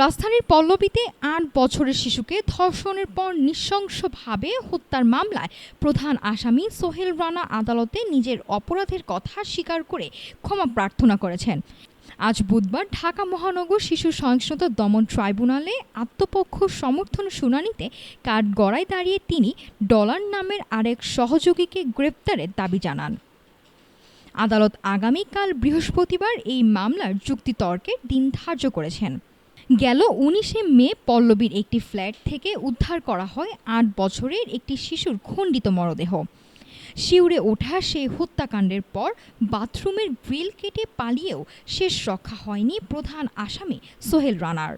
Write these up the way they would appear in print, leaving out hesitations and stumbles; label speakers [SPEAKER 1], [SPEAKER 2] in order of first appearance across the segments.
[SPEAKER 1] রাজধানীর পল্লবীতে ৮ বছরের শিশুকে ধর্ষণের পর নৃশংসভাবে হত্যার মামলায় প্রধান আসামি সোহেল রানা আদালতে নিজের অপরাধের কথা স্বীকার করে ক্ষমা প্রার্থনা করেছেন। আজ বুধবার ঢাকা মহানগর শিশু সহিংসতা দমন ট্রাইব্যুনালে আত্মপক্ষ সমর্থন শুনানিতে কাঠগড়ায় দাঁড়িয়ে তিনি ডলার নামের আরেক সহযোগীকে গ্রেপ্তারের দাবি জানান। আদালত আগামীকাল বৃহস্পতিবার এই মামলার যুক্তিতর্কের দিন ধার্য করেছেন। গেল ১৯শে মে পল্লবীর একটি ফ্ল্যাট থেকে উদ্ধার করা হয় ৮ বছরের একটি শিশুর খণ্ডিত মরদেহ। শিউরে ওঠা সেই হত্যাকাণ্ডের পর বাথরুমের গ্রিল কেটে পালিয়েও শেষ রক্ষা হয়নি প্রধান আসামি সোহেল রানার।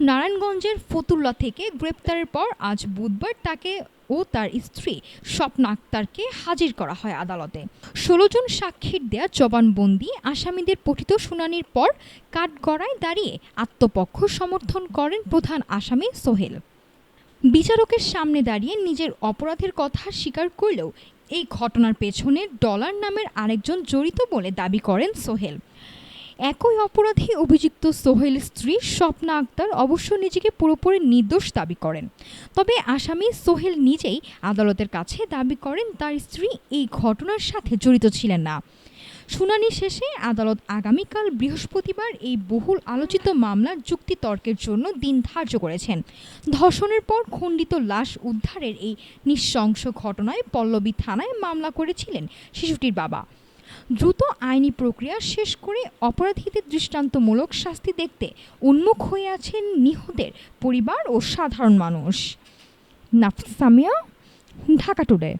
[SPEAKER 1] নারায়ণগঞ্জের ফতুল্লা থেকে গ্রেপ্তারের পর আজ বুধবার তাকে ও তার স্ত্রী স্বপ্না আক্তারকে হাজির করা হয় আদালতে। ১৬ জন সাক্ষীর দেয়া জবানবন্দি আসামিদের পঠিত শুনানির পর কাঠগড়ায় দাঁড়িয়ে আত্মপক্ষ সমর্থন করেন প্রধান আসামি সোহেল। বিচারকের সামনে দাঁড়িয়ে নিজের অপরাধের কথা স্বীকার করলেও এই ঘটনার পেছনে ডলার নামের আরেকজন জড়িত বলে দাবি করেন সোহেল। একই অপরাধী অভিযুক্ত সোহেলের স্ত্রী স্বপ্না আক্তার অবশ্য নিজেকে পুরোপুরি নির্দোষ দাবি করেন। তবে আসামি সোহেল নিজেই আদালতের কাছে দাবি করেন তার স্ত্রী এই ঘটনার সাথে জড়িত ছিলেন না। শুনানি শেষে আদালত আগামীকাল বৃহস্পতিবার এই বহুল আলোচিত মামলার যুক্তিতর্কের জন্য দিন ধার্য করেছেন। ধর্ষণের পর খণ্ডিত লাশ উদ্ধারের এই নৃশংস ঘটনায় পল্লবী থানায় মামলা করেছিলেন শিশুটির বাবা। দ্রুত আইনি প্রক্রিয়া শেষ করে অপরাধীদের দৃষ্টান্তমূলক শাস্তি দেখতে উন্মুখ হয়ে আছেন নিহতের পরিবার ও সাধারণ মানুষ। নাফিস সামিয়া, ঢাকা টুডে।